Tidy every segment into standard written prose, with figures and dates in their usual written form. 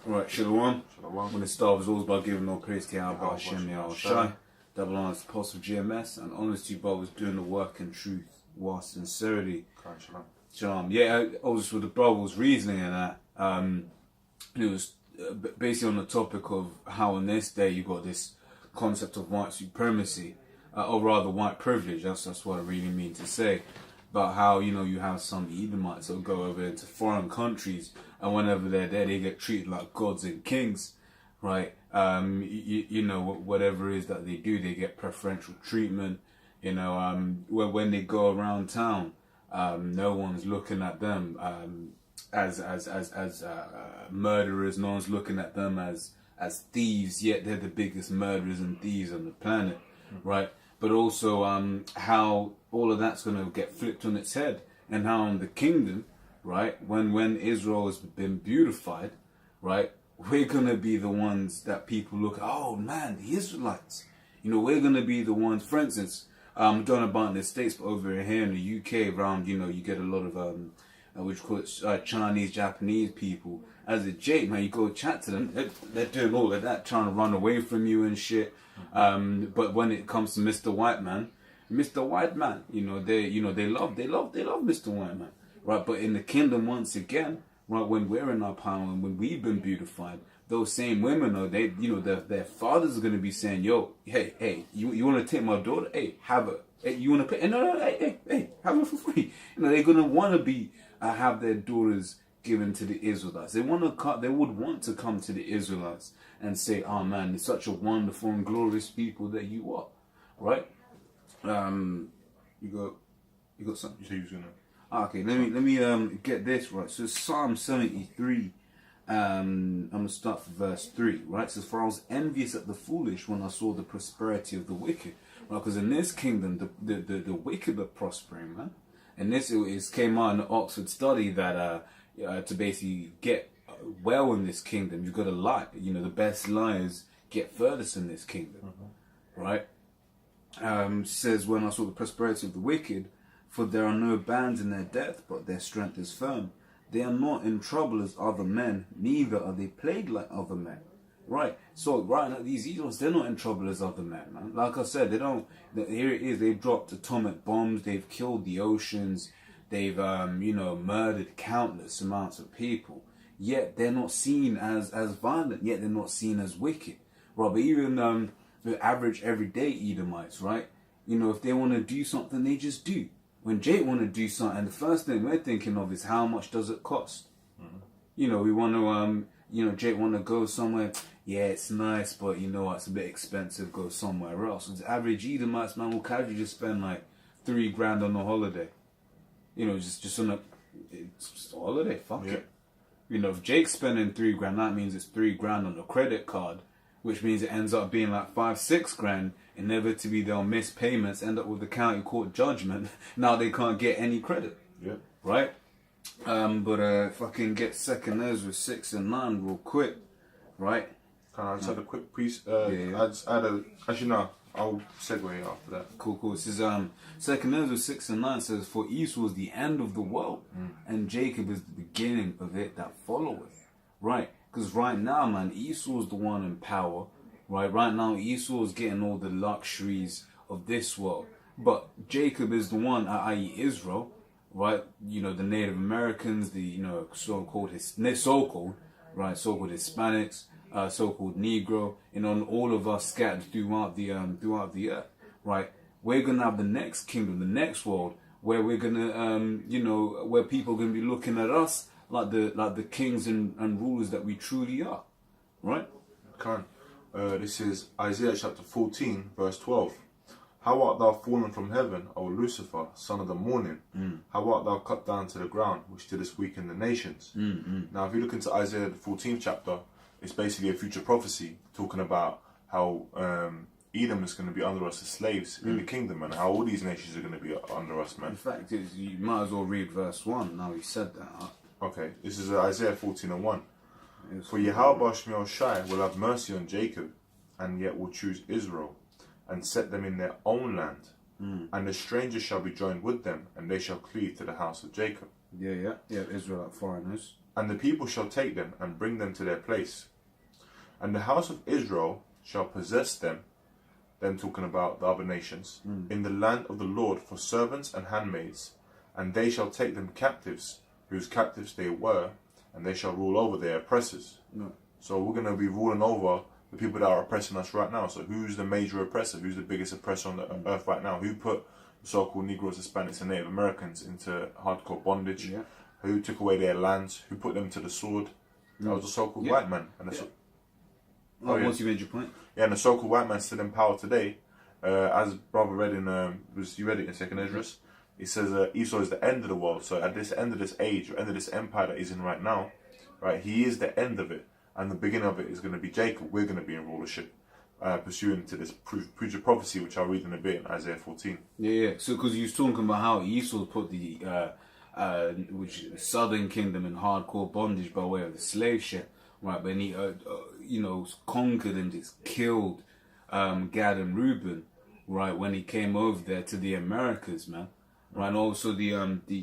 Right, Shalom. Shalom. I'm going to start as always by giving all praise to Yahweh Hashem Yahushai, double honors to Apostle GMS, and honors to you brothers doing the work in truth, with sincerity. Shalom. Shalom. Yeah, I was with the brother was reasoning in that. It was basically on the topic of how in this day you got this concept of white supremacy, or rather white privilege. That's what I really mean to say. About how, you know, you have some Edomites that go over into foreign countries, and whenever they're there, they get treated like gods and kings, right? You know, whatever it is that they do, they get preferential treatment. You know, when they go around town, no one's looking at them as murderers. No one's looking at them as thieves. Yet they're the biggest murderers and thieves on the planet, right? But also how all of that's going to get flipped on its head, and how in the kingdom, right, when Israel has been beautified, right, we're going to be the ones that people look, oh man, the Israelites. You know, we're going to be the ones, for instance, I don't know about in the States, but over here in the UK around, you know, you get a lot of, what you call it, Chinese, Japanese people. As a Jake, man, you go chat to them, they're doing all of that, trying to run away from you and shit. But when it comes to Mr. White Man, you know, they love Mr. White Man, right? But in the kingdom, once again, right, when we're in our power and when we've been beautified, those same women are, they, you know, their fathers are going to be saying, yo, hey, you want to take my daughter? Hey, have her. Hey, you want to pay? No, hey, have her for free. You know, they're going to want to be, have their daughters given to the Israelites. They would want to come to the Israelites and say, oh man, it's such a wonderful and glorious people that you are, right? You got something? You say you was gonna. Okay, let me get this right. So Psalm 73, I'm gonna start from verse 3, right? So for I was envious at the foolish when I saw the prosperity of the wicked, right? Because in this kingdom, the wicked are prospering, man. And this is came out in the Oxford study that to basically get well in this kingdom, you've got to lie. You know, the best liars get furthest in this kingdom, right? Says, when I saw the prosperity of the wicked, for there are no bands in their death, but their strength is firm. They are not in trouble as other men, neither are they plagued like other men. Right. So right now, these Edomites, they're not in trouble as other men, man. Like I said, they don't. Here it is. They've dropped atomic bombs. They've killed the oceans. They've you know, murdered countless amounts of people. Yet they're not seen as violent. Yet they're not seen as wicked. Right. But even the average everyday Edomites, right? You know, if they want to do something, they just do. When Jake want to do something, the first thing we're thinking of is how much does it cost? You know, we want to you know, Jake want to go somewhere. Yeah, it's nice, but you know what, it's a bit expensive. Go somewhere else. And the average Edomites, man, will casually just spend like $3,000 on a holiday. You know, just on it's just a holiday. Fuck it. You know, if Jake's spending $3,000, that means it's $3,000 on a credit card, which means it ends up being like $5-6,000. Inevitably, they'll miss payments, end up with the county court judgment. Now they can't get any credit. Yeah. Right. But if I can get 2 Ezra 6 and 9 real quick, right? Can I just have a quick piece? I just add actually no, I'll segue after that. Cool. It says 2 Ezra 6 and 9 says, for Esau is the end of the world, and Jacob is the beginning of it that followeth. Right? Because right now, man, Esau is the one in power. Right now, Esau is getting all the luxuries of this world, but Jacob is the one, i.e. Israel, right? You know, the Native Americans, the, you know, so-called Hispanics, so-called Negro, you know, and all of us scattered throughout the earth, right? We're gonna have the next kingdom, the next world, where we're gonna, you know, where people are gonna be looking at us like the kings and rulers that we truly are, right? This is Isaiah chapter 14, verse 12. How art thou fallen from heaven, O Lucifer, son of the morning? How art thou cut down to the ground, which didst weaken the nations? Now, if you look into Isaiah the 14th chapter, it's basically a future prophecy talking about how Edom is going to be under us as slaves in the kingdom, and how all these nations are going to be under us, man. In fact, you might as well read verse 1. Now he said that. Huh? Okay, this is Isaiah 14 and 1. For Yahweh Shai will have mercy on Jacob, and yet will choose Israel, and set them in their own land. And the strangers shall be joined with them, and they shall cleave to the house of Jacob. Yeah. Israelite foreigners. And the people shall take them and bring them to their place. And the house of Israel shall possess them, talking about the other nations, in the land of the Lord for servants and handmaids. And they shall take them captives, whose captives they were, and they shall rule over their oppressors. No. So we're going to be ruling over the people that are oppressing us right now. So who's the major oppressor? Who's the biggest oppressor on the earth right now? Who put the so-called Negroes, Hispanics and Native Americans into hardcore bondage? Yeah. Who took away their lands? Who put them to the sword? That was the so-called white man. And the Once you made your point. Yeah, and the so-called white man still in power today. As brother read in, you read it in Second Esdras? He says Esau is the end of the world. So at this end of this age, or end of this empire that he's in right now, right, he is the end of it. And the beginning of it is going to be Jacob. We're going to be in rulership, pursuant to this future prophecy, which I'll read in a bit in Isaiah 14. Yeah. So because you was talking about how Esau put the southern kingdom in hardcore bondage by way of the slave ship, right? But he, conquered and just killed Gad and Reuben, right? When he came over there to the Americas, man. Right, and also the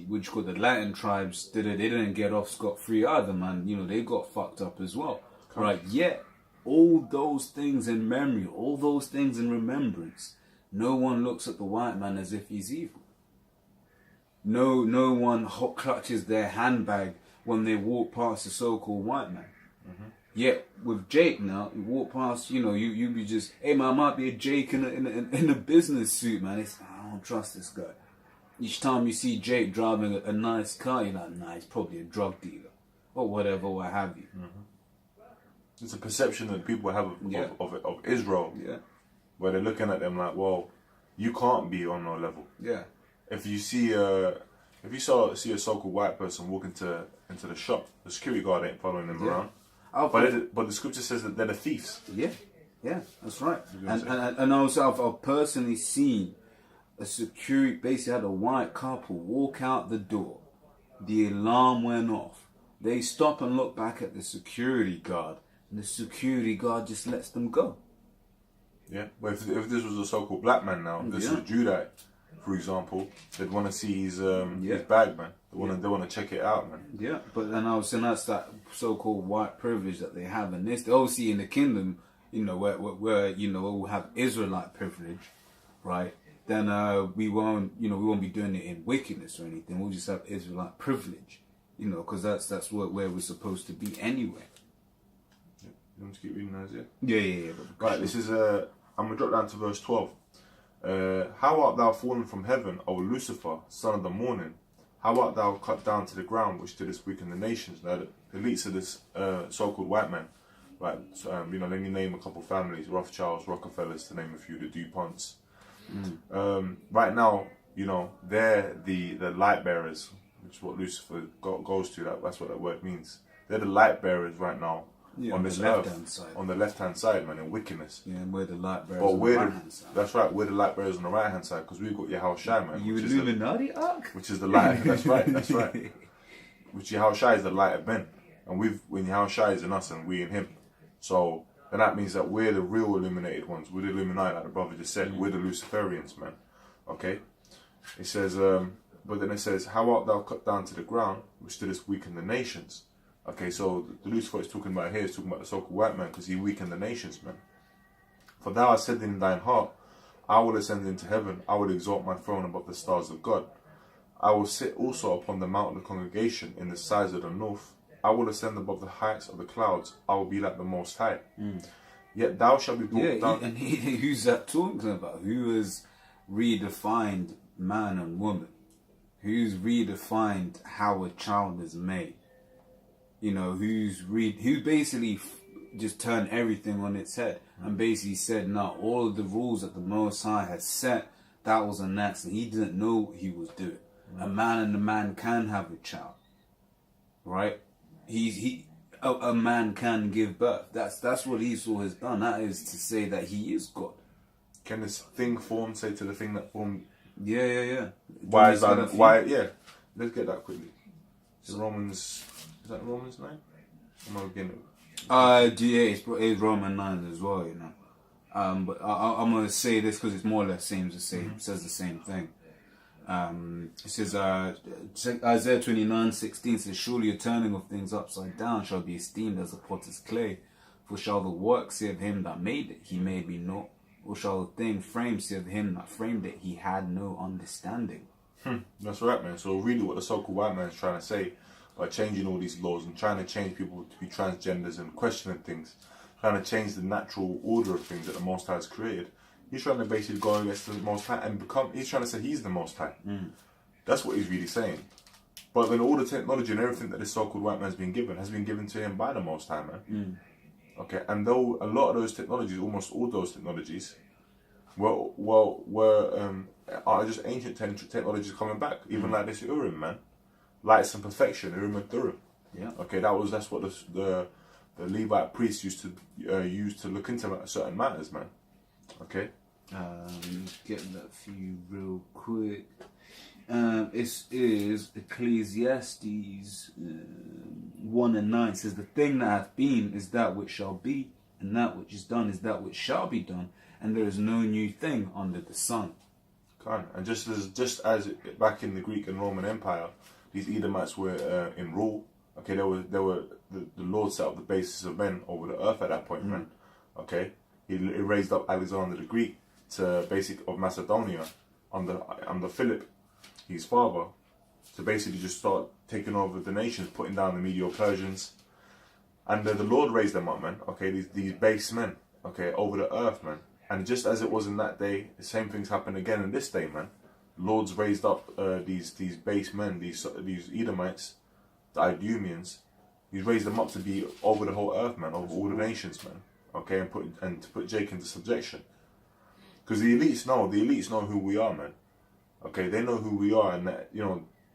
which called the Latin tribes they didn't get off scot-free either, man. They got fucked up as well. Right, yet all those things in memory, all those things in remembrance, no one looks at the white man as if he's evil. No one clutches their handbag when they walk past the so-called white man. Yet with Jake now, you walk past, you be just, hey man, I might be a Jake in a business suit, man. I don't trust this guy. Each time you see Jake driving a nice car, you're like, nah, he's probably a drug dealer. Or whatever, what have you. It's a perception that people have of Israel. Yeah. Where they're looking at them like, well, you can't be on no level. Yeah. If you see see a so-called white person walk into the shop, the security guard ain't following them around. But the scripture says that they're the thieves. Yeah, that's right. And also I've personally seen a security, basically had a white couple walk out the door. The alarm went off. They stop and look back at the security guard, and the security guard just lets them go. Yeah, but if this was a so-called black man now, if this is a Judite, for example, they'd want to see his bag, man. They want to check it out, man. Yeah, but and I was saying that's that so-called white privilege that they have in this. Obviously, in the kingdom, where we'll have Israelite privilege, right? Then we won't be doing it in wickedness or anything. We'll just have Israelite privilege, because that's where we're supposed to be anyway. Yeah. You want to keep reading Isaiah? Yeah. Right, this is I'm gonna drop down to verse 12. How art thou fallen from heaven, O Lucifer, son of the morning? How art thou cut down to the ground, which didst weaken the nations? Now, the elites of this so-called white man, right? So, let me name a couple families: Rothschilds, Rockefellers, to name a few, the DuPonts. Right now, they're the light bearers, which is what Lucifer goes to. That's what that word means. They're the light bearers right now on this earth, on the left-hand side, man, in wickedness. Yeah, and we're the light bearers on the right-hand side. That's right, we're the light bearers on the right-hand side, because we've got Yahushua, man. You Illuminati arc? Which is the light. That's right. Which Yahushua is the light of men, and when Yahushua is in us and we in him, so. And that means that we're the real illuminated ones. We're the Illuminati, like the brother just said. We're the Luciferians, man. Okay? It says, but then it says, how art thou cut down to the ground, which didst weaken the nations? Okay, so the Lucifer is talking about here, is talking about the so-called white man, because he weakened the nations, man. For thou hast said in thine heart, I will ascend into heaven, I will exalt my throne above the stars of God. I will sit also upon the mount of the congregation in the sides of the north. I will ascend above the heights of the clouds. I will be like the Most High. Yet thou shalt be brought down. And who's that talking about? Who has redefined man and woman? Who's redefined how a child is made? Who basically just turned everything on its head and basically said, no, all of the rules that the Most High had set, that was an accident. He didn't know what he was doing. A man and a man can have a child, right? A man can give birth. That's what Esau has done. That is to say that he is God. Can this thing formed say to the thing that formed? Yeah. Why is that? Why? Yeah. Let's get that quickly. Is that Romans 9? I'm not getting it. It's Roman 9 as well, But I'm gonna say this because it's more or less says the same thing. It says, Isaiah 29:16 says, surely a turning of things upside down shall be esteemed as a potter's clay. For shall the work say of him that made it, he made me not? Or shall the thing framed say of him that framed it, he had no understanding? That's right, man. So really what the so-called white man is trying to say by changing all these laws and trying to change people to be transgenders and questioning things, trying to change the natural order of things that the Most High has created, he's trying to basically go against the Most High and he's trying to say he's the Most High. That's what he's really saying. But then all the technology and everything that this so-called white man's been given has been given to him by the Most High, man. Okay, and though a lot of those technologies, almost all those technologies, are just ancient technologies coming back. Even like this Urim, man. Lights and perfection, Urim and Thurim. Yeah. Okay, that's what the Levite priests used to use to look into certain matters, man. Okay. Getting that for you real quick. It is Ecclesiastes 1:9 says, the thing that hath been is that which shall be, and that which is done is that which shall be done, and there is no new thing under the sun. And just as back in the Greek and Roman Empire, these Edomites were in rule. Okay, they were the Lord set up the basis of men over the earth at that point, man. Okay, he raised up Alexander the Greek to of Macedonia under Philip, his father, to basically just start taking over the nations, putting down the Medo-Persians. And the Lord raised them up, man. Okay, these base men, okay, over the earth, man. And just as it was in that day, the same things happen again in this day, man. Lord's raised up these base men, these Edomites, the Idumeans. He's raised them up to be over the whole earth, man, over all the nations, man. Okay, and to put Jake into subjection. Because the elites know who we are, man. Okay, they know who we are, and that,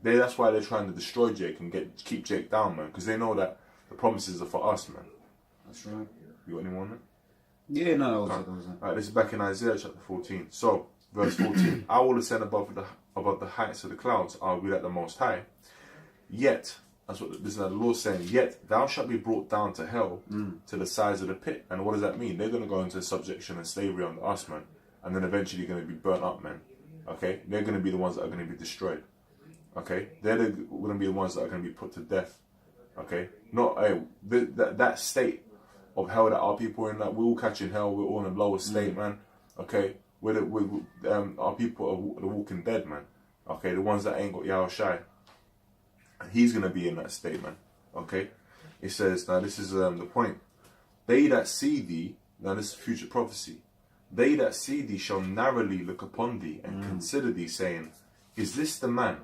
that's why they're trying to destroy Jake and keep Jake down, man. Because they know that the promises are for us, man. That's right. You got any more, man? Yeah, no, that was it. Alright, this is back in Isaiah chapter 14. So, verse 14. I will ascend above the heights of the clouds. I will be like the Most High. Yet, this is the Lord saying, yet thou shalt be brought down to hell, to the sides of the pit. And what does that mean? They're going to go into subjection and slavery under us, man. And then eventually going to be burnt up, man. Okay? They're going to be the ones that are going to be destroyed. Okay? They're going to be the ones that are going to be put to death. Okay? Not that state of hell that our people are in, that we're all catching hell, we're all in a lower state, man. Okay? Our people are the walking dead, man. Okay? The ones that ain't got Yahushai. And he's going to be in that state, man. Okay? It says, now this is the point. They that see thee, now this is future prophecy. They that see thee shall narrowly look upon thee and consider thee, saying, is this the man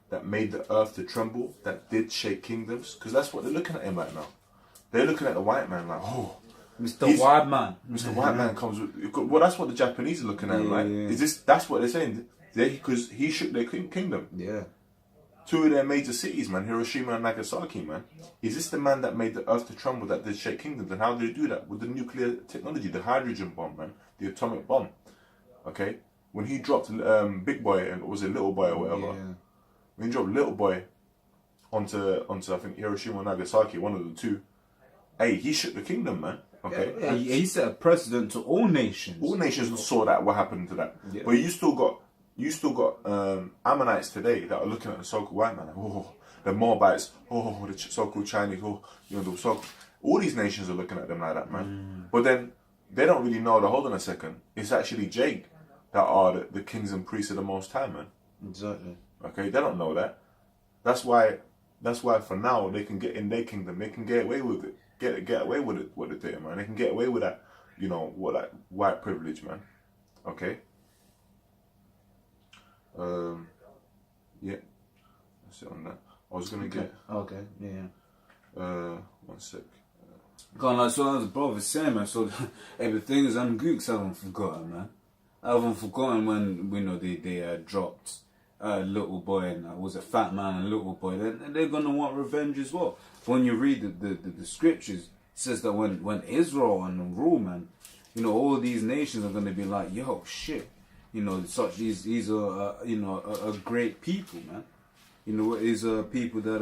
that made the earth to tremble, that did shake kingdoms? Because that's what they're looking at him right now. They're looking at the white man like, oh, Mr. White Man. Mr. White Man comes with... Well, that's what the Japanese are looking at, right? Yeah. That's what they're saying. Because he shook their kingdom. Yeah. 2 of their major cities, man, Hiroshima and Nagasaki, man. Is this the man that made the earth to tremble, that did shake kingdoms? And how did he do that? With the nuclear technology, the hydrogen bomb, man. The atomic bomb. Okay? When he dropped Big Boy, and was it Little Boy or whatever? Yeah. When he dropped Little Boy onto I think, Hiroshima and Nagasaki, one of the two, hey, he shook the kingdom, man. Okay? Yeah, he set a precedent to all nations. All nations saw that, what happened to that. Yeah. But you still got Ammonites today that are looking at the so-called white man, like, oh, the Moabites, oh, the so-called Chinese, oh, all these nations are looking at them like that, man. But then they don't really know that, hold on a second, it's actually Jake that are the kings and priests of the Most High, man. Exactly. Okay, they don't know that. That's why for now they can get in their kingdom, they can get away with it. Get away with it, what they're doing, man. They can get away with that, that white privilege, man. Okay. Yeah. That's it on that. I was gonna get. Okay. Yeah. 1 sec. So as brother saying, man. So, hey, the thing is, Gooks haven't forgotten, man. I haven't forgotten when they dropped Little Boy and was a Fat Man and Little Boy. They're gonna want revenge as well. When you read the scriptures, it says that when Israel and rule, man, all these nations are gonna be like, yo, shit. These are a great people, man. These are people that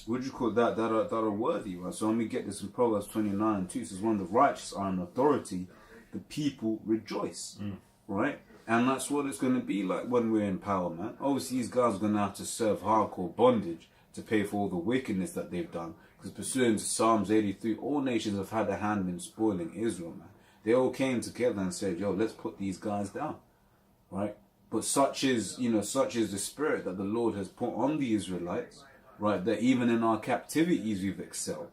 what do you call that are worthy, right? So let me get this in Proverbs 29:2. It says, when the righteous are in authority, the people rejoice, right? And that's what it's going to be like when we're in power, man. Obviously, these guys are going to have to serve hardcore bondage to pay for all the wickedness that they've done. Because pursuant to Psalms 83, all nations have had a hand in spoiling Israel, man. They all came together and said, yo, let's put these guys down, right? But such is the spirit that the Lord has put on the Israelites, right? That even in our captivities, we've excelled.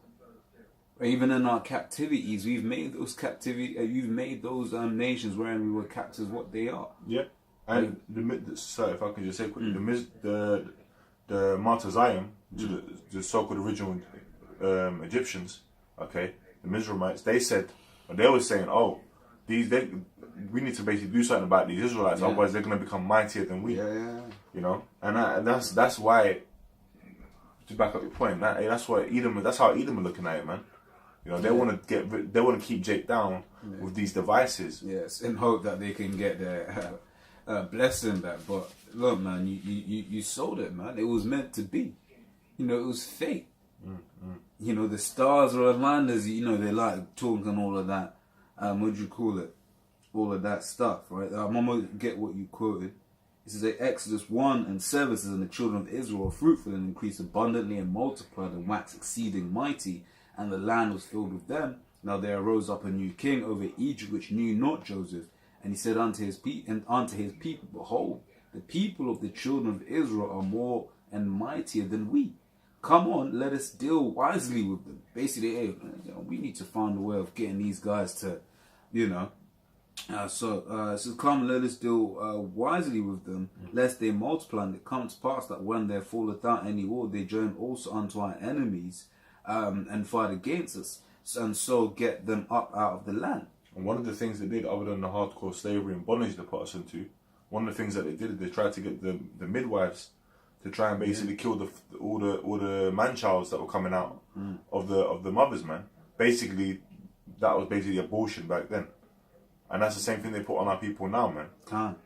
Even in our captivities, we've made those nations wherein we were captives what they are. Yeah. And sorry, if I can just say quickly, the Martazayim, the so-called original Egyptians, okay, the Mizraimites, they were saying, oh, we need to basically do something about these Israelites, otherwise they're going to become mightier than we. You know, and that's why, to back up your point, that's how Edom are looking at it, man. You know, they want to keep Jake down with these devices. Yes, in hope that they can get their blessing back. But look, man, you sold it, man. It was meant to be. You know, it was fate. You know, the stars are aligned as, you know, they like talking and all of that. What do you call it? All of that stuff, right? I'm gonna get what you quoted. It says Exodus 1:7 says, and the children of Israel were fruitful and increased abundantly and multiplied and waxed exceeding mighty, and the land was filled with them. Now there arose up a new king over Egypt, which knew not Joseph. And he said unto his people, behold, the people of the children of Israel are more and mightier than we. Come on, let us deal wisely with them. Basically, hey, we need to find a way of getting these guys to, you know. So come, let us deal wisely with them, lest they multiply. And it comes to pass that when there falleth out any war, they join also unto our enemies and fight against us, and so get them up out of the land. And one of the things they did, other than the hardcore slavery and bondage they put us into, one of the things that they did is they tried to get the midwives to try and basically kill all the man-childs that were coming out of the mothers, man. Basically, that was basically abortion back then. And that's the same thing they put on our people now, man.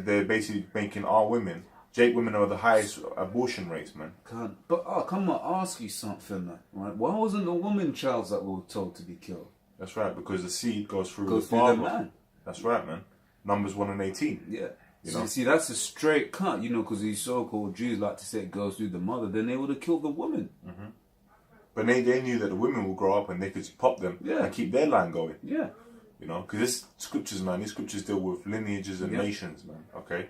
They're basically making our women, Jake women are the highest abortion rates, man. But come on, ask you something, man. Right? Why wasn't the woman child that we were told to be killed? That's right, because the seed goes through the father. The man. That's right, man. Numbers 1:18. Yeah. You see, that's a straight cut, you know, because these so-called Jews like to say it goes through the mother. Then they would have killed the woman. But they knew that the women will grow up and they could pop them and keep their line going. Yeah. You know, because this scriptures, man, these scriptures deal with lineages and nations, man. Okay?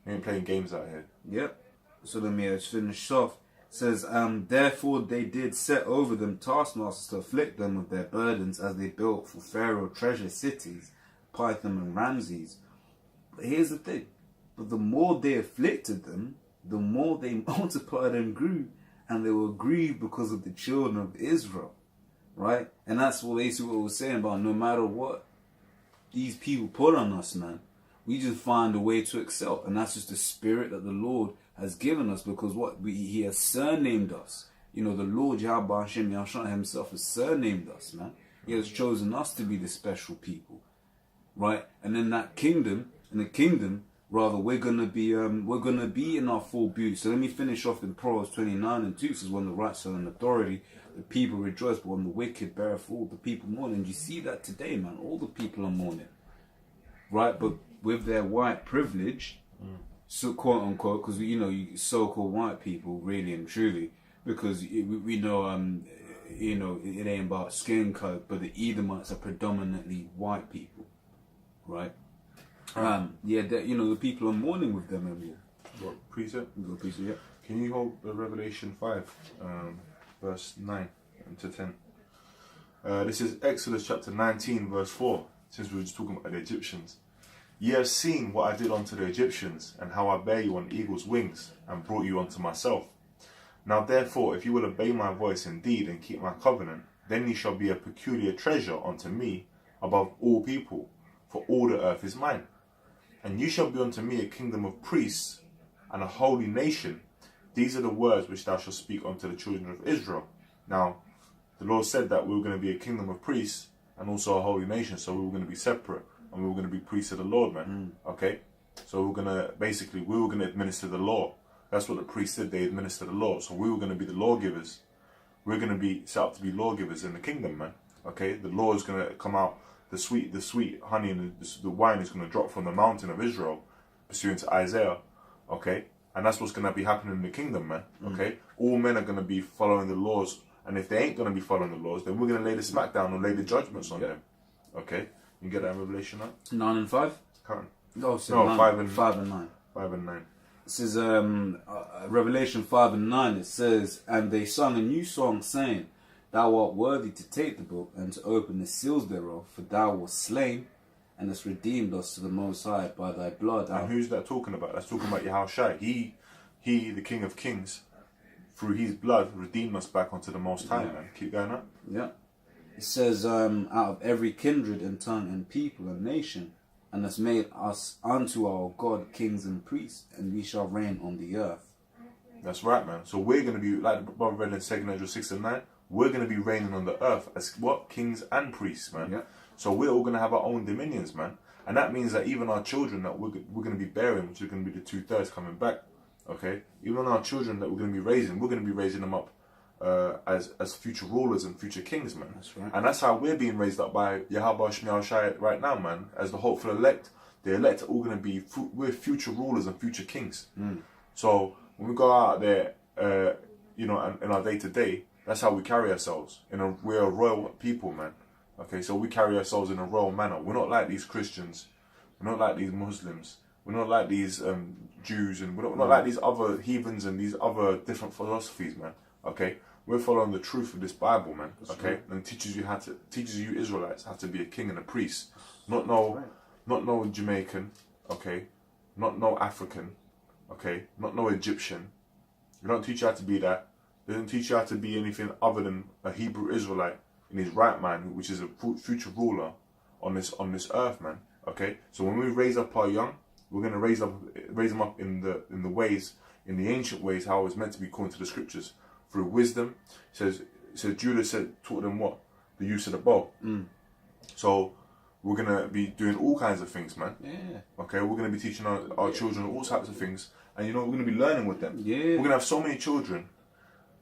We ain't playing games out here. Yep. So let me just finish off. It says, therefore they did set over them taskmasters to afflict them with their burdens, as they built for Pharaoh treasure cities, Pithom and Ramses. But here's the thing. But the more they afflicted them, the more they multiplied and grew, and they were grieved because of the children of Israel. Right? And that's what basically what we're saying about no matter what these people put on us, man, we just find a way to excel. And that's just the spirit that the Lord has given us, because He has surnamed us. You know, the Lord Yahweh Hashem Yahshua himself has surnamed us, man. He has chosen us to be the special people. Right? And in the kingdom, rather, we're gonna be in our full beauty. So let me finish off in Proverbs 29:2. It says, when the righteous are in authority, the people rejoice, but when the wicked bear fall, the people mourn. And you see that today, man. All the people are mourning. Right? But with their white privilege, so quote unquote, because you know, so-called white people, really and truly, because we know, you know, it ain't about skin color, but the Edomites are predominantly white people, right? You know, the people are mourning with them and What precept? Yeah. Can you hold Revelation 5, verse 9 to 10? This is Exodus chapter 19, verse 4. Since we were just talking about the Egyptians. Ye have seen what I did unto the Egyptians, and how I bare you on eagle's wings, and brought you unto myself. Now therefore, if you will obey my voice indeed, and keep my covenant, then ye shall be a peculiar treasure unto me above all people, for all the earth is mine. And you shall be unto me a kingdom of priests, and a holy nation. These are the words which thou shalt speak unto the children of Israel. Now, the Lord said that we were going to be a kingdom of priests, and also a holy nation, so we were going to be separate. And we were going to be priests of the Lord, man. Okay? So we were going to administer the law. That's what the priests did. They administered the law. So we were going to be the lawgivers. We're going to be set up to be lawgivers in the kingdom, man. Okay? The law is going to come out. the sweet honey and the wine is going to drop from the mountain of Israel, pursuant to Isaiah, okay? And that's what's going to be happening in the kingdom, man, okay? All men are going to be following the laws, and if they ain't going to be following the laws, then we're going to lay the smackdown or lay the judgments on them, okay? You get that in Revelation 9? 9 and 5? Can't. Oh, so No, 9, 5 and 5 and 9. 5 and 9. It says, Revelation 5 and 9, it says, and they sung a new song, saying, Thou art worthy to take the book and to open the seals thereof, for thou wast slain and hast redeemed us to the Most High by thy blood. And who's that talking about? That's talking about Yahushua. He, the King of Kings, through his blood, redeemed us back onto the Most High, man. Keep going up. Yeah. It says, out of every kindred and tongue and people and nation, and has made us unto our God kings and priests, and we shall reign on the earth. That's right, man. So we're going to be, like the brother read in 2 Ezra 6 and 9, we're going to be reigning on the earth as what? Kings and priests, man. Yeah. So we're all going to have our own dominions, man. And that means that even our children that we're going to be bearing, which are going to be the 2/3 coming back, okay? Even our children that we're going to be raising them up as future rulers and future kings, man. That's right. And that's how we're being raised up by Yahweh Shemiah Shai right now, man. As the hopeful elect, the elect are all going to be, we're future rulers and future kings. So when we go out there, you know, in our day-to-day, that's how we carry ourselves. We're a royal people, man. Okay, so we carry ourselves in a royal manner. We're not like these Christians. We're not like these Muslims. We're not like these Jews, and we're not like these other heathens and these other different philosophies, man. Okay, we're following the truth of this Bible, man. Okay, right. And it teaches you Israelites how to be a king and a priest, not no Jamaican, okay, not no African, okay, not no Egyptian. We don't teach you how to be that. They don't teach you how to be anything other than a Hebrew Israelite in his right mind, which is a future ruler on this earth, man. Okay, so when we raise up our young, we're gonna raise them up in the ways, in the ancient ways, how it was meant to be according to the scriptures, through wisdom. It says Judah taught them what? The use of the bow. So we're gonna be doing all kinds of things, man. Yeah. Okay, we're gonna be teaching our children all types of things, and you know we're gonna be learning with them. Yeah. We're gonna have so many children.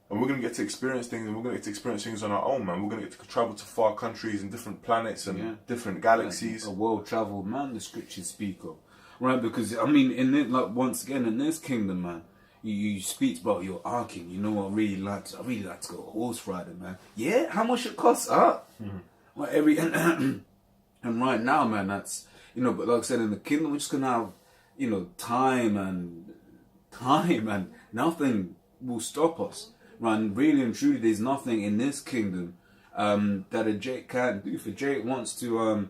And we're going to get to experience things, and we're going to get to experience things on our own, man. We're going to get to travel to far countries and different planets and different galaxies. Like a world-traveled man, the scriptures speak of. Right, because, I mean, once again, in this kingdom, man, you speak about your arking. You know what I really like to go horse riding, man. Yeah? How much it costs? Well, and right now, man, that's, you know, but like I said, in the kingdom, we're just going to have, you know, time and nothing will stop us. Right, and really and truly, there's nothing in this kingdom that a Jake can't do. If a Jake wants to,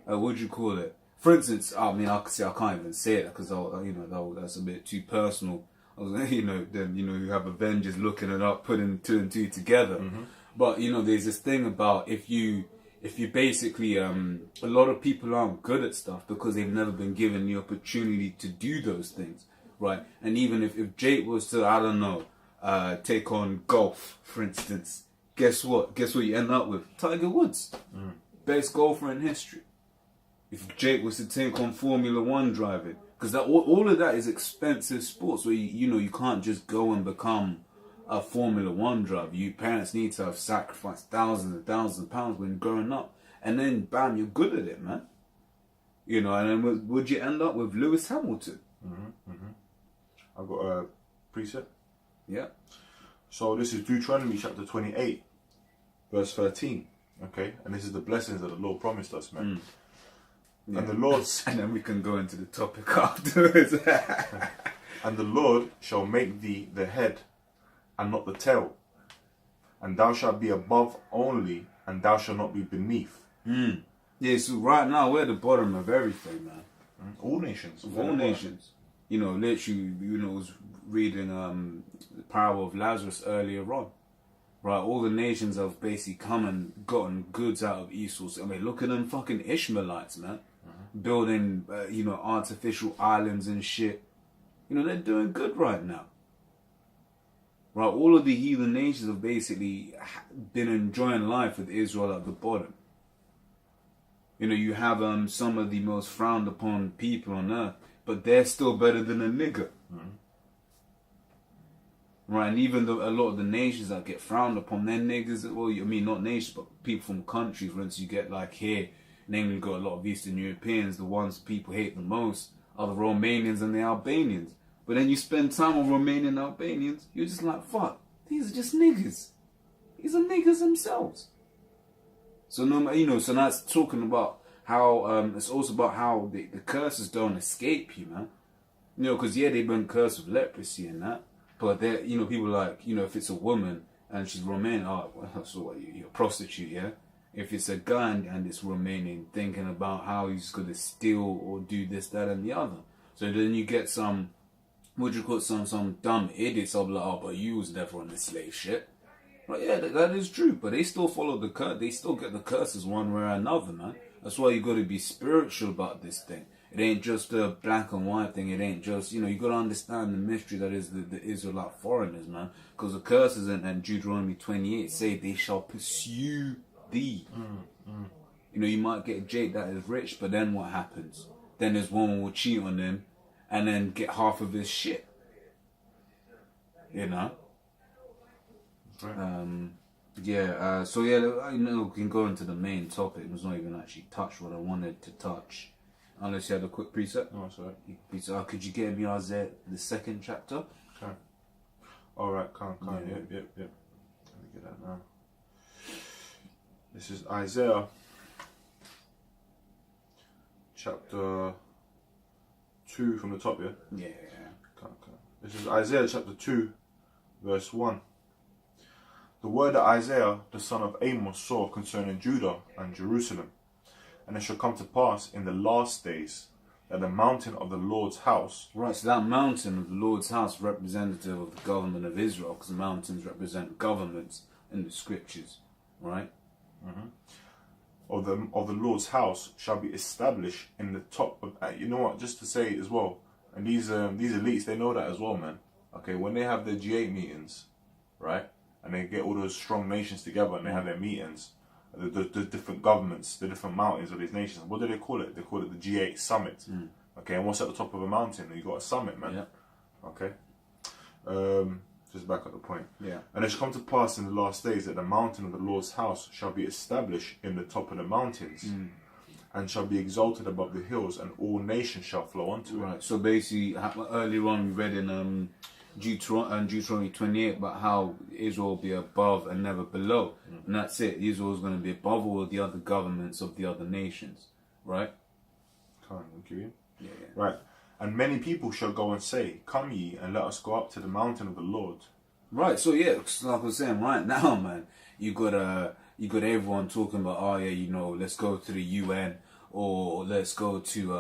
what do you call it? For instance, I mean, I can't even say it because you know that's a bit too personal. You know, then you know you have Avengers looking it up, putting 2 and 2 together. But you know, there's this thing about if you basically a lot of people aren't good at stuff because they've never been given the opportunity to do those things, right? And even if Jake was to, I don't know, take on golf, for instance, guess what you end up with? Tiger Woods, best golfer in history. If Jake was to take on Formula 1 driving, because all of that is expensive sports, where you can't just go and become a Formula 1 driver. You parents need to have sacrificed thousands and thousands of pounds when growing up, and then bam, you're good at it, man. You know, and then would you end up with Lewis Hamilton? I've got a preset. Yeah. So this is Deuteronomy chapter 28, verse 13. Okay, and this is the blessings that the Lord promised us, man. And the Lord, and then we can go into the topic afterwards. And the Lord shall make thee the head, and not the tail, and thou shalt be above only, and thou shalt not be beneath. Yeah. So right now we're at the bottom of everything, man. All nations. All nations. You know, literally, you know, I was reading the parable of Lazarus earlier on. Right, all the nations have basically come and gotten goods out of Esau's. I mean, look at them fucking Ishmaelites, man. Building, you know, artificial islands and shit. You know, they're doing good right now. Right, all of the heathen nations have basically been enjoying life with Israel at the bottom. You know, you have some of the most frowned upon people on earth, but they're still better than a nigger. Right, and even though a lot of the nations that get frowned upon, they're niggers. Well, I mean, not nations, but people from countries. For instance, you get like here, namely you've got a lot of Eastern Europeans. The ones people hate the most are the Romanians and the Albanians. But then you spend time with Romanian and Albanians, you're just like, fuck, these are just niggas. These are niggas themselves. So so now it's talking about how it's also about how the curses don't escape you, man. Because they've been cursed with leprosy and that. But they're, people like, if it's a woman and she's Romanian, so what, you're a prostitute, yeah? If it's a guy and it's Romanian, thinking about how he's going to steal or do this, that, and the other. So then you get some, some dumb idiots of like, oh, but you was never on the slave shit. Right, yeah, that is true. But they still follow the curse. They still get the curses one way or another, man. That's why you got to be spiritual about this thing. It ain't just a black and white thing. It ain't just, you got to understand the mystery that is the Israelite foreigners, man. Because the curses in Deuteronomy 28 say they shall pursue thee. You might get Jake that is rich, but then what happens? Then this woman will cheat on him and then get half of his shit. Right. So we can go into the main topic. It was not even actually touch what I wanted to touch. Unless you had a quick precept. No, sorry. Could you get me Isaiah, the 2nd chapter? Okay. Alright, Yep. Let me get that now. This is Isaiah chapter 2 from the top, yeah? Yeah. This is Isaiah chapter 2, verse 1. The word that Isaiah, the son of Amos, saw concerning Judah and Jerusalem. And it shall come to pass in the last days that the mountain of the Lord's house... Right, so that mountain of the Lord's house representative of the government of Israel, because the mountains represent governments in the scriptures, right? Of the Lord's house shall be established in the top of... You know what, just to say as well, and these elites, they know that as well, man. Okay, when they have their G8 meetings, right? And they get all those strong nations together and they have their meetings, the different governments, the different mountains of these nations. What do they call it? They call it the G8 summit. Okay, and what's at the top of a mountain? You got a summit, man. Yeah. Okay. Just back at the point. Yeah. And it shall come to pass in the last days that the mountain of the Lord's house shall be established in the top of the mountains, and shall be exalted above the hills, and all nations shall flow unto it. Right. So basically, earlier on we read in Deuteronomy 28 about how Israel will be above and never below, and that's it. Israel is going to be above all the other governments of the other nations, right? Yeah. Right. And many people shall go and say, come ye, and let us go up to the mountain of the Lord. Right. So yeah, like I was saying, right now, man, you got everyone talking about, let's go to the UN, or let's go to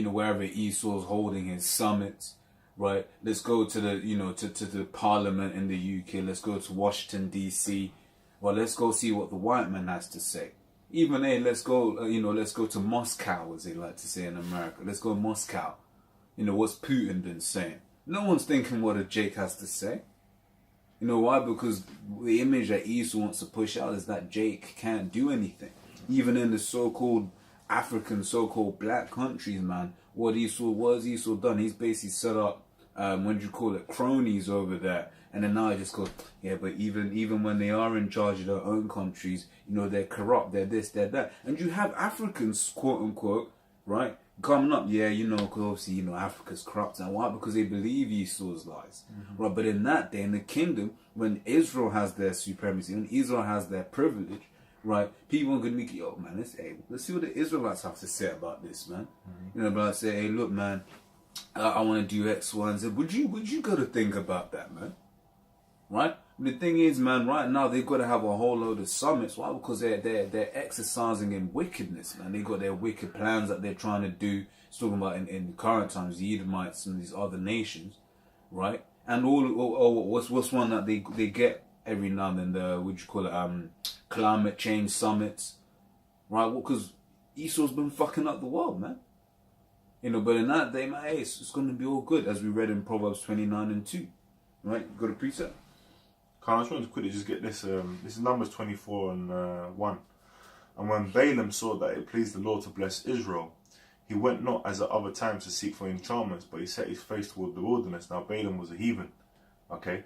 wherever Esau's holding his summits. Right, let's go to the to the Parliament in the UK. Let's go to Washington DC. Well, let's go see what the white man has to say. Even let's go let's go to Moscow, as they like to say in America. Let's go to Moscow. What's Putin been saying? No one's thinking what a Jake has to say. You know why? Because the image that Esau wants to push out is that Jake can't do anything. Even in the so-called African, so-called black countries, man. What has Esau done? He's basically set up cronies over there, and then now I just go, yeah, but even when they are in charge of their own countries, they're corrupt, they're this, they're that, and you have Africans, quote unquote, right, coming up, because obviously, Africa's corrupt, and why? Because they believe Esau's lies, right? But in that day, in the kingdom, when Israel has their supremacy, when Israel has their privilege, right, people are going to be, man, let's see what the Israelites have to say about this, man. But say, hey, look, man, I want to do X, Y, and Z. Would you got to think about that, man? Right? The thing is, man, right now they've got to have a whole load of summits. Why? Because they're exercising in wickedness, man. They got their wicked plans that they're trying to do. It's talking about in current times, the Edomites and these other nations, right? And what's one that they get every now and then, climate change summits, right? Because Esau's been fucking up the world, man. But in that day, man, hey, it's going to be all good, as we read in Proverbs 29:2. Right? Got a precept? I just wanted to quickly just get this. This is Numbers 24:1. And when Balaam saw that it pleased the Lord to bless Israel, he went not as at other times to seek for enchantments, but he set his face toward the wilderness. Now Balaam was a heathen. Okay?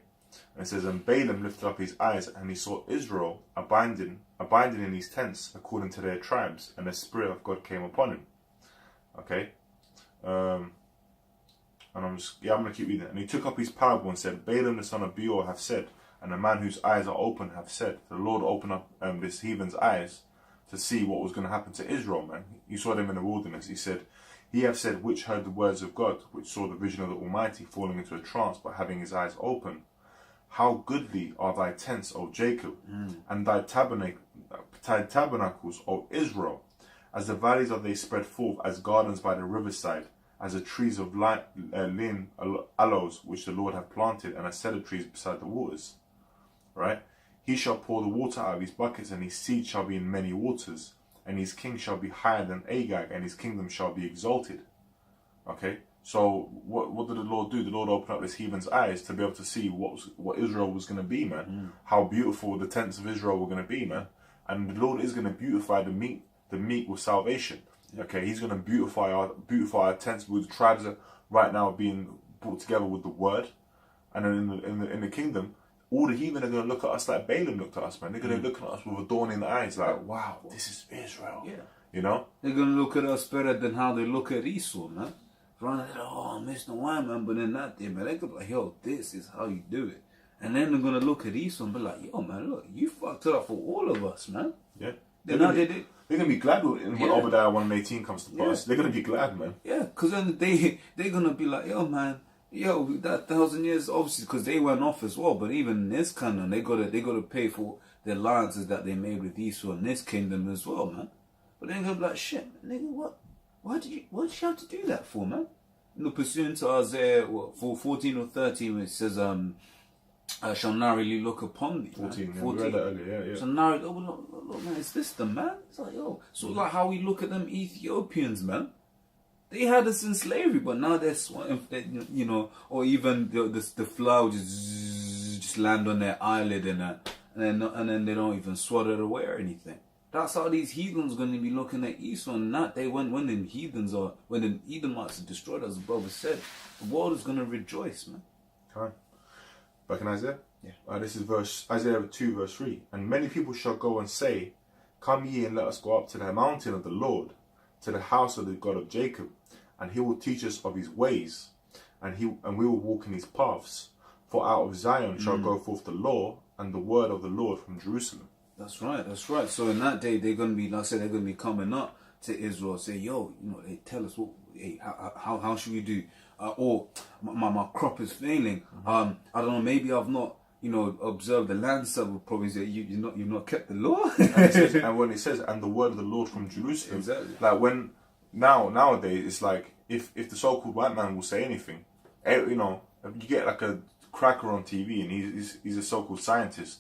And it says, and Balaam lifted up his eyes, and he saw Israel abiding in his tents according to their tribes, and the Spirit of God came upon him. Okay? And I'm going to keep reading. And he took up his parable and said, Balaam the son of Beor hath said, and the man whose eyes are open hath said, the Lord opened up this heathen's eyes to see what was going to happen to Israel, man. You saw them in the wilderness. He said, he hath said, which heard the words of God, which saw the vision of the Almighty, falling into a trance, but having his eyes open. How goodly are thy tents, O Jacob, and thy tabernacles, O Israel, as the valleys are they spread forth, as gardens by the riverside, as the trees of lin aloes, which the Lord hath planted, and as cedar trees beside the waters. Right? He shall pour the water out of his buckets, and his seed shall be in many waters, and his king shall be higher than Agag, and his kingdom shall be exalted. Okay? So what did the Lord do? The Lord opened up this heathen's eyes to be able to see what Israel was going to be, man. How beautiful the tents of Israel were going to be, man. And the Lord is going to beautify the meek with salvation. Okay, He's going to beautify our tents with the tribes that right now are being brought together with the word. And then in the kingdom, all the heathen are going to look at us like Balaam looked at us, man. They're going to look at us with a dawn in the eyes, like, wow, this is Israel. Yeah. You know? They're going to look at us better than how they look at Esau, man. Running, oh, Mr. White man, but then that day, man, they could be like, yo, this is how you do it. And then they're gonna look at Esau and be like, yo, man, look, you fucked it up for all of us, man. Yeah. They're gonna be glad when Obadiah 1:18 comes to pass. They're gonna be glad, man. Yeah, because then they're gonna be like, yo, man, yo, that 1,000 years, obviously, because they went off as well. But even in this canon, they gotta pay for the alliances that they made with Esau in this kingdom as well, man. But they're gonna be like, shit, man, nigga, what? What did you have to do that for, man? No, pursuant to Isaiah 14 or 13, where it says, shall narrowly look upon thee. 14, yeah, we read that earlier, yeah. So narrowly, look, man, is this the man? It's like, yo, so like how we look at them Ethiopians, man. They had us in slavery, but now they're you know, or even the flower just land on their eyelid and then they don't even swat it away or anything. That's how these heathens going to be looking at Esau, and that they when the Edomites are destroyed, as the brother said, the world is going to rejoice, man. Okay. Back in Isaiah? Yeah. This is Isaiah 2, verse 3. And many people shall go and say, come ye and let us go up to the mountain of the Lord, to the house of the God of Jacob, and he will teach us of his ways, and we will walk in his paths. For out of Zion shall go forth the law, and the word of the Lord from Jerusalem. That's right. So in that day, they're going to be, like I said, they're going to be coming up to Israel and say, yo, you know, they tell us, how should we do? Or my crop is failing. I don't know, maybe I've not, you know, observed the land several provinces. You've not kept the law. And when it says, and the word of the Lord from Jerusalem. Exactly. Like when, nowadays, it's like, if the so-called white man will say anything, you know, you get like a cracker on TV and he's a so-called scientist.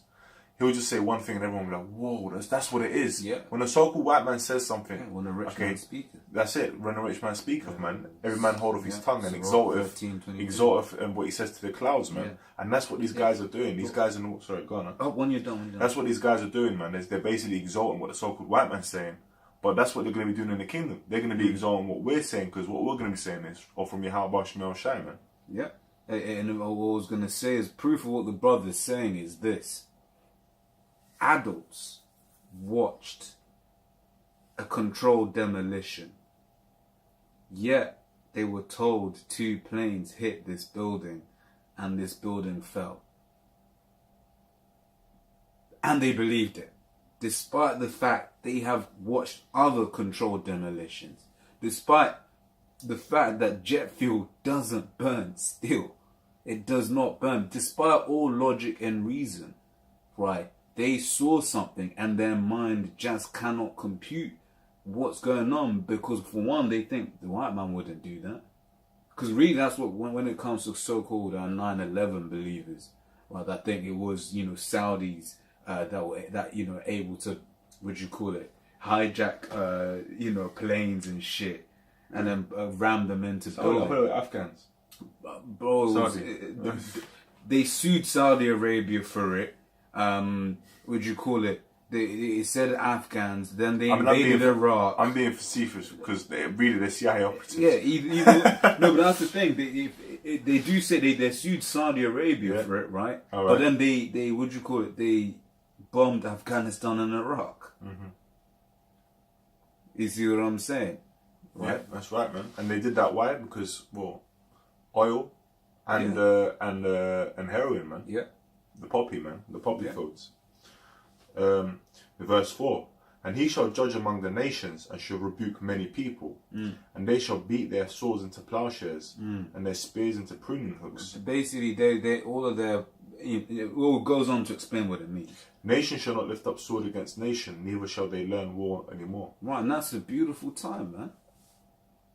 He'll just say one thing and everyone will be like, whoa, that's what it is. Yeah. When a so-called white man says something, when a rich man speaketh. That's it. When a rich man speaketh, man. Every man holdeth his tongue and exalteth and what he says to the clouds, man. Yeah. And that's what these guys are doing. These guys are... Sorry, go on. Oh, when you're done. That's what these guys are doing, man. They're basically exalting what the so-called white man's saying. But that's what they're going to be doing in the kingdom. They're going to be exalting what we're saying, because what we're going to be saying is, or from Yahweh Shemel Shai, man. Yeah. And what I was going to say is, proof of what the brother's saying is this. Adults watched a controlled demolition, yet they were told 2 planes hit this building and this building fell. And they believed it, despite the fact they have watched other controlled demolitions, despite the fact that jet fuel doesn't burn still. It does not burn, despite all logic and reason, right? They saw something and their mind just cannot compute what's going on, because for one, they think the white man wouldn't do that. Because really, that's what, when it comes to so-called 9/11 believers, right, I think it was, you know, Saudis that you know, able to, hijack, you know, planes and shit, and then ram them into buildings. Afghans. Bro, they sued Saudi Arabia for it. It said Afghans, then they invaded Iraq. I'm being facetious because they're CIA operatives. Yeah, no, but that's the thing. they do say they sued Saudi Arabia for it, right? All right. But then they what do you call it? They bombed Afghanistan and Iraq. You see what I'm saying? Right? Yeah, that's right, man. And they did that why? Because oil and heroin, man. Yeah. The poppy, man. The poppy fields. Verse 4. And he shall judge among the nations, and shall rebuke many people, and they shall beat their swords into plowshares, and their spears into pruning hooks. Basically, they all of their it all goes on to explain what it means. Nation shall not lift up sword against nation, neither shall they learn war anymore. Right, and that's a beautiful time, man.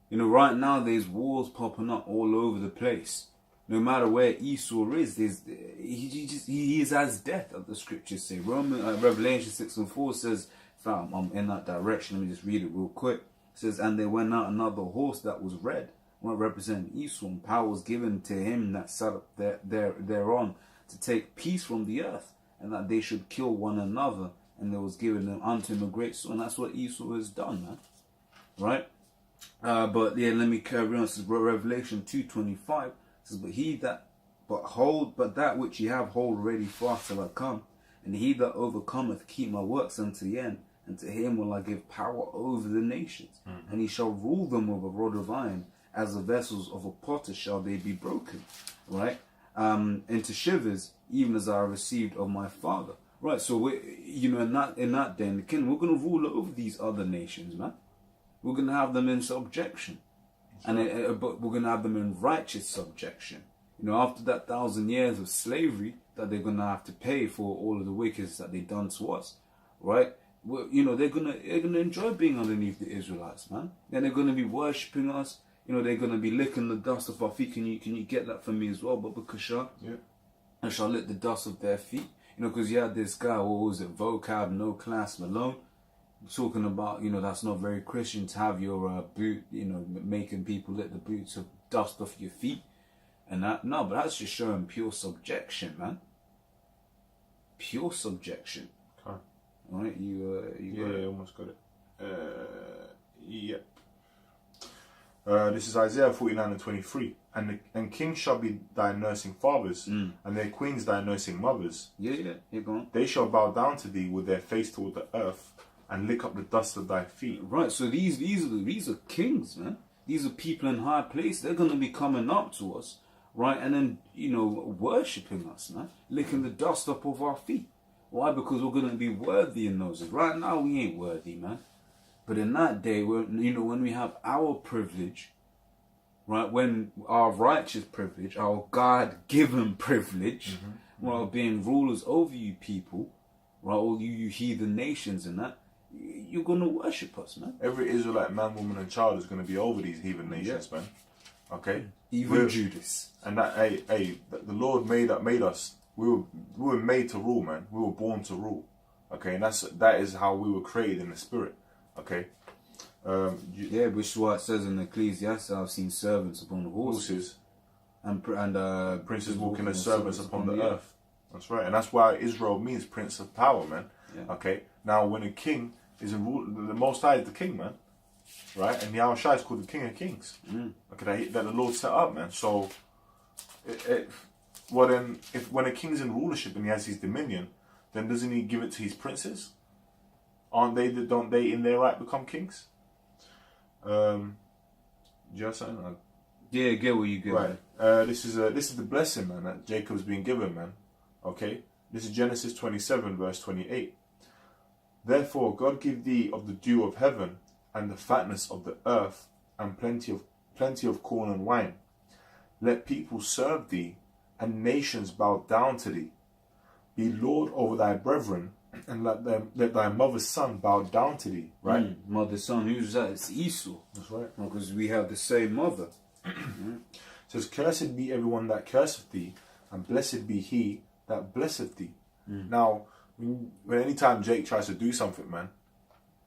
You know, right now there's wars popping up all over the place. No matter where Esau is, he is as death, as the scriptures say. Revelation 6:4 says, I'm in that direction. Let me just read it real quick. It says, and there went out another horse that was red, representing Esau, and power was given to him that sat up thereon to take peace from the earth, and that they should kill one another, and there was given them unto him a great sword. And that's what Esau has done, man. Right? But yeah, let me carry on. It says Revelation 2:25 says, but that which ye have hold ready fast till I come, and he that overcometh keep my works unto the end, and to him will I give power over the nations, and he shall rule them with a rod of iron, as the vessels of a potter shall they be broken, right? Into shivers, even as I received of my Father, right? So we, in that day in the kingdom, we're going to rule over these other nations, man. We're going to have them in subjection, but we're going to have them in righteous subjection. After that 1,000 years of slavery that they're going to have to pay for all of the wickedness that they've done to us, right? Well, they're gonna enjoy being underneath the Israelites, man. Then they're going to be worshipping us. They're going to be licking the dust of our feet. Can you get that for me as well, Baba Kasha? Yeah. And shall lick the dust of their feet. Because you had this guy, what was it, Vocab, No Class, Malone, talking about, that's not very Christian to have your boot, making people lick the boots of dust off your feet. And that, no, but that's just showing pure subjection, man. Pure subjection. Okay. All right, you got it. Yeah, almost got it. Yep. This is Isaiah 49:23. And kings shall be thy nursing fathers, and their queens thy nursing mothers. Yeah, you're going. They shall bow down to thee with their face toward the earth, and lick up the dust of thy feet. Right, so these are kings, man. These are people in high place. They're going to be coming up to us, right? And then, worshipping us, man. Licking the dust up of our feet. Why? Because we're going to be worthy in those. Right now, we ain't worthy, man. But in that day, when we have our privilege, right? When our righteous privilege, our God-given privilege, while being rulers over you people, right? All you heathen nations and that, you're going to worship us, man. Every Israelite man, woman, and child is going to be over these heathen nations, man. Okay? Even Judas. And that, the Lord made us. We were made to rule, man. We were born to rule. Okay? And that is how we were created in the spirit. Okay? Which is what it says in Ecclesiastes, I've seen servants upon the horses. And princes walking as servants upon the earth. That's right. And that's why Israel means prince of power, man. Yeah. Okay? Now, when a king is in rule, the Most High is the king, man. Right? And Yahweh Shai is called the King of Kings. Okay, that the Lord set up, man. So, when a king's in rulership and he has his dominion, then doesn't he give it to his princes? Don't they in their right become kings? Do you have something? Yeah, get what you get. Right. This is the blessing, man, that Jacob's been given, man. Okay? This is Genesis 27, verse 28. Therefore, God give thee of the dew of heaven, and the fatness of the earth, and plenty of corn and wine. Let people serve thee, and nations bow down to thee. Be Lord over thy brethren, and let thy mother's son bow down to thee. Right? Mother's son, who's that? It's Esau. That's right. Because we have the same mother. It says, cursed be everyone that curseth thee, and blessed be he that blesseth thee. Now, when anytime Jake tries to do something, man,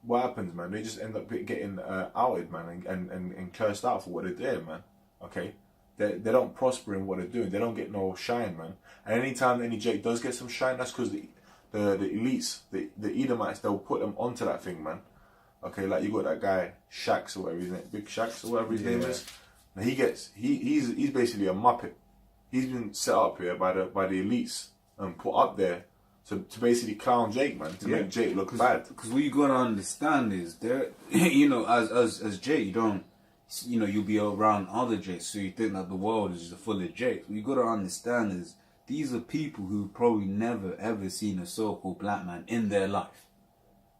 what happens, man? They just end up getting outed, man, and cursed out for what they're doing, man. Okay? They don't prosper in what they're doing. They don't get no shine, man. And anytime any Jake does get some shine, that's because the elites, the Edomites, they'll put them onto that thing, man. Okay, like you got that guy, Shax or whatever his name, Big Shax or whatever his name is. Now he's basically a muppet. He's been set up here by the elites and put up there to basically clown Jake, man, to make Jake look bad. Because what you gotta understand is there, you know, as Jake, you don't, you know, you'll be around other Jakes, so you think that the world is just full of Jakes. What you gotta understand is these are people who probably never ever seen a so-called black man in their life,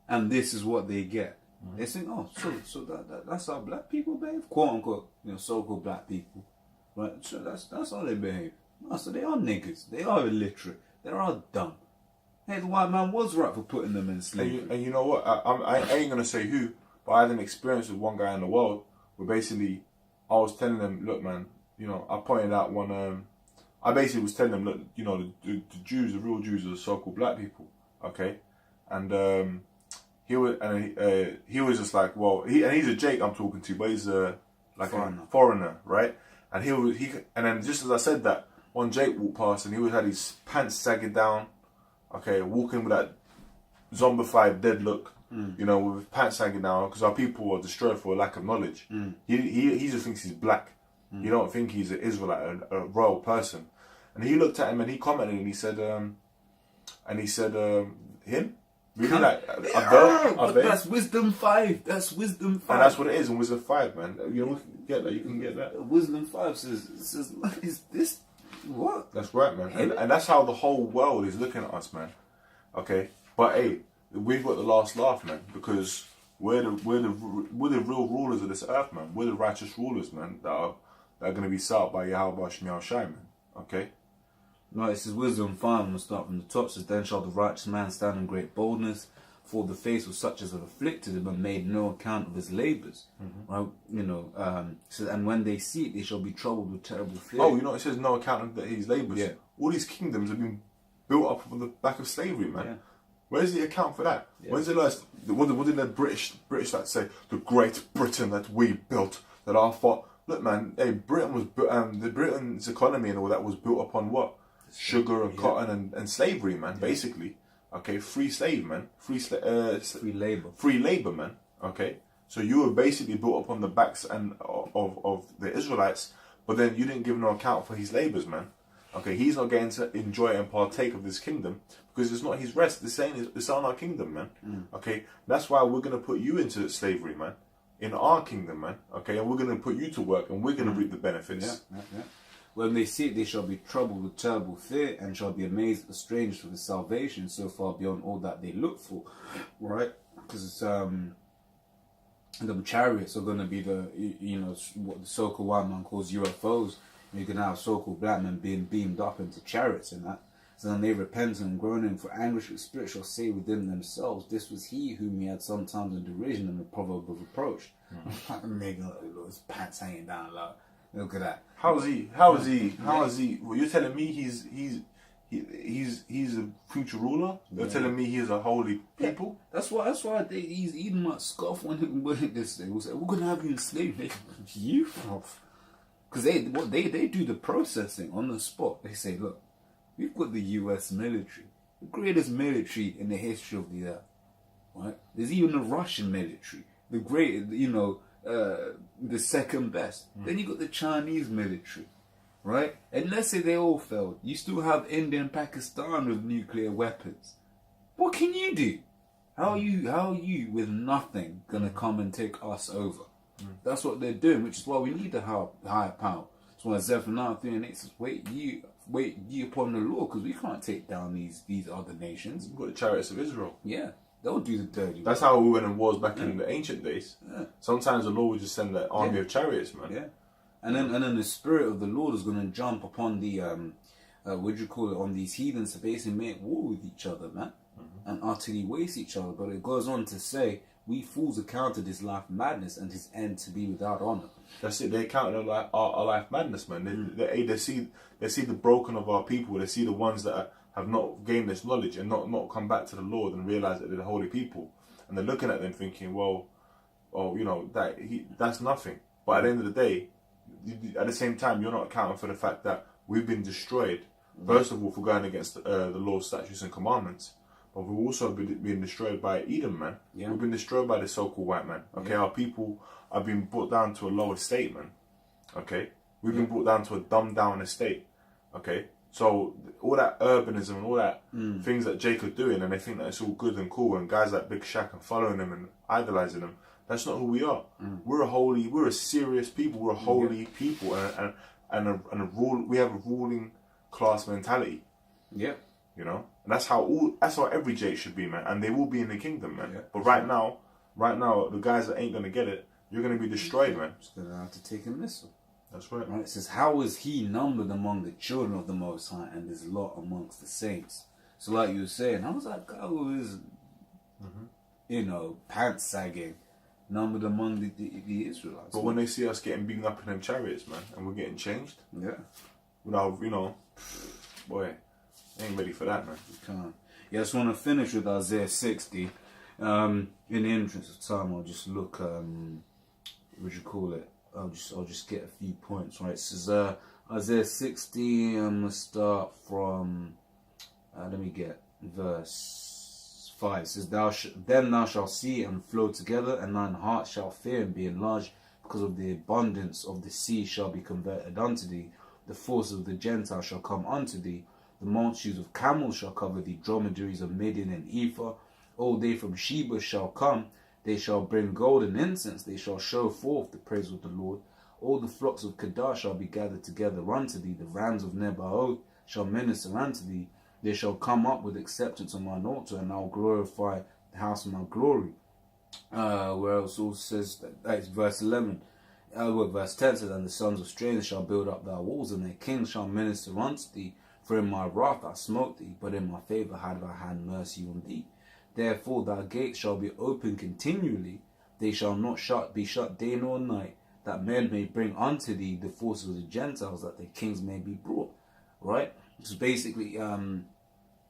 and this is what they get. They think, oh, so that's how black people behave, quote unquote, you know, so-called black people, right? So that's how they behave. No, so they are niggas. They are illiterate. They are dumb. Hey, the white man was right for putting them in slavery. And you know what? I ain't gonna say who, but I had an experience with one guy in the world where basically I was telling them, look, man, you know, I pointed out one. I basically was telling them, look, you know, the Jews, the real Jews, are the so-called black people, okay? And he was just like, well, he's a Jake I'm talking to, but he's like a foreigner, right? And and then just as I said that, one Jake walked past and he had his pants sagging down, okay, walking with that zombified dead look, you know, with his pants sagging down, because our people are destroyed for a lack of knowledge. He just thinks he's black. You don't think he's an Israelite, a royal person. And he looked at him and he commented and he said, him? Really, like, but that's Wisdom 5. That's Wisdom 5. And that's what it is in Wisdom 5, man. You know, get that. You can get that. Wisdom 5 says, is this what? That's right, man. And that's how the whole world is looking at us, man. Okay, but hey, we've got the last laugh, man, because we're the real rulers of this earth, man. We're the righteous rulers, man, that are going to be set up by Yahweh Shemiel Shai, man. Okay. No, this is Wisdom 5. I'm going to start from the top. It says, then shall the righteous man stand in great boldness, for the face of such as have afflicted him and made no account of his labours. Right? You know, so, and when they see it, they shall be troubled with terrible fear. Oh, you know, it says no account of his labours. Yeah. All these kingdoms have been built up on the back of slavery, man. Yeah. Where's the account for that? Yeah. When's the last? What did the British like say? The Great Britain that we built, that our fought. Look, man, hey, Britain was the Britain's economy and all that was built upon what? Sugar and cotton and slavery, man. Basically, okay, free slave, man, free labor, man. Okay, so you were basically built upon the backs and of the Israelites, but then you didn't give no account for his labors, man. Okay, he's not getting to enjoy and partake of this kingdom because it's not his rest. It's on our kingdom, man. Okay, that's why we're gonna put you into slavery, man, in our kingdom, man. Okay, and we're gonna put you to work, and we're gonna reap the benefits. When they see it, they shall be troubled with terrible fear, and shall be amazed at the strange for the salvation so far beyond all that they look for, right? Because the chariots are going to be what the so-called white man calls UFOs. You can have so-called black men being beamed up into chariots and that. So then they repent and groaning for anguish of spirit shall say within themselves, this was he whom he had sometimes in derision and the proverb of reproach. Making his pants hanging down like. Look at that. How is he? Well, you're telling me he's a future ruler? You're telling me he's a holy people? That's why he's even like scoff when this thing was like, we're gonna have you enslaved. You, because they do the processing on the spot. They say, look, we've got the U.S. military, the greatest military in the history of the earth. Right? There's even the Russian military, the great, the second best. Then you got the Chinese military, right? And let's say they all failed. You still have India and Pakistan with nuclear weapons. What can you do? How are you with nothing gonna come and take us over? That's what they're doing, which is why we need the higher power. That's why Zephaniah 3:8 says, wait ye upon the Lord, because we can't take down these other nations. We've got the chariots of Israel. Yeah. They'll do the dirty. That's how we went in wars back in the ancient days. Yeah. Sometimes the Lord would just send an army of chariots, man. Yeah. And then the spirit of the Lord is going to jump upon the on these heathens to basically make war with each other, man, and utterly waste each other. But it goes on to say, we fools accounted his life madness and his end to be without honor. That's it. They counted our life madness, man. They see the broken of our people. They see the ones that have not gained this knowledge and not come back to the Lord and realize that they're the holy people, and they're looking at them thinking, well, you know, that's nothing. But at the end of the day, at the same time, you're not accounting for the fact that we've been destroyed. First of all, for going against the Lord's statutes and commandments, but we've also been destroyed by Edom, man. Yeah. We've been destroyed by the so-called white man. Okay, our people have been brought down to a lower state, man. Okay, we've been brought down to a dumbed down estate. Okay, so all that urbanism and all that things that Jacob doing, and they think that it's all good and cool, and guys like Big Shaq and following him and idolizing him. That's not who we are. We're a serious people. We're a holy people, and a rule. We have a ruling class mentality. Yeah. You know, and that's how every Jake should be, man. And they will be in the kingdom, man. Yeah, but right now, the guys that ain't gonna get it, you're gonna be destroyed, man. Just gonna have to take a missile. That's right. Right. It says, "How is he numbered among the children of the Most High, and his lot amongst the saints?" So, like you were saying, I was like, "God, who is, pants sagging, numbered among the Israelites?" But when they see us getting beaten up in them chariots, man, and we're getting changed, without, boy. Ain't ready for that, man. You can't. Yeah, I just want to finish with Isaiah 60. In the interest of time, I'll just look. I'll just get a few points. Right. It says Isaiah 60. I'm gonna start from. Let me get verse 5. It says, Then thou shalt see and flow together, and thine heart shall fear and be enlarged, because of the abundance of the sea shall be converted unto thee. The force of the Gentiles shall come unto thee. The multitudes of camels shall cover thee, dromedaries of Midian and Ephah. All they from Sheba shall come. They shall bring gold and incense. They shall show forth the praise of the Lord. All the flocks of Kedar shall be gathered together unto thee. The rams of Nebaioth shall minister unto thee. They shall come up with acceptance on mine altar, and I'll glorify the house of my glory. Where else also says, that's verse 11. Verse 10 says, And the sons of strangers shall build up thy walls, and their kings shall minister unto thee. For in my wrath I smote thee, but in my favour have I had mercy on thee. Therefore thy gates shall be open continually, they shall not be shut day nor night, that men may bring unto thee the forces of the Gentiles, that their kings may be brought. Right? So basically,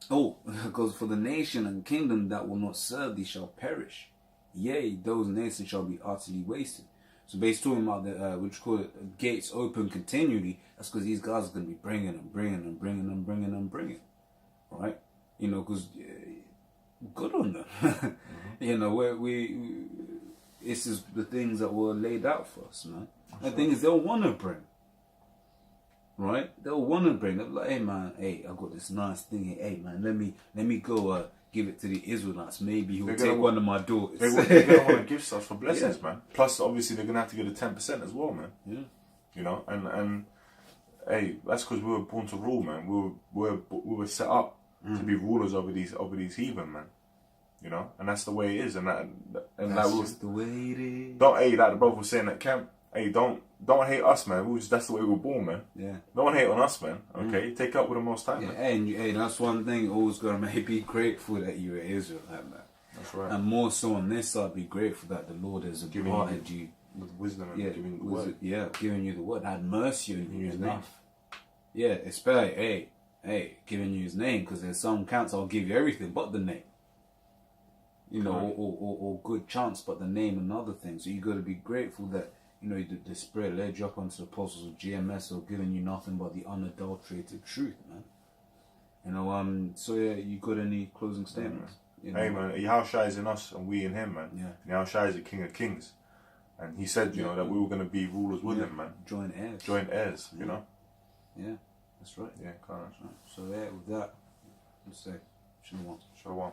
because for the nation and kingdom that will not serve thee shall perish. Yea, those nations shall be utterly wasted. So basically talking about the gates open continually. That's because these guys are going to be bringing, right? Because good on them. This is the things that were laid out for us, man. The thing is, they'll want to bring, right? They'll want to bring. They'll be like, hey man, I got this nice thing here. Hey man, let me go give it to the Israelites. Maybe he'll take one of my daughters. They're going to want to give stuff for blessings, man. Plus, obviously, they're going to have to get a 10% as well, man. Yeah. And hey, that's because we were born to rule, man. We were set up to be rulers over these heathen, man. And that's the way it is, and that's just the way it is. Don't like the brother was saying at camp. Hey, don't hate us, man. That's the way we were born, man. Yeah. Don't hate on us, man. Okay, take up with the Most High, man. And that's one thing. Always gotta be grateful that you're Israelite, man. That's right. And more so on this side, be grateful that the Lord has imparted you with wisdom and giving you the word. Giving you the word, had mercy on you His enough. Yeah, especially giving you His name, because there's some counts I'll give you everything but the name. Or good chance, but the name and other things. So you got to be grateful that the Spirit led you up onto the apostles of GMS, or giving you nothing but the unadulterated truth, man. So you got any closing statements? Hey man, Yahushua is in us and we in him, man. Yeah. Yahushua is the King of Kings, and he said, that we were going to be rulers with him, man. Joint heirs. Yeah, that's right. Yeah, kind of. Right. So with that, let's say, Shalom. Shalom.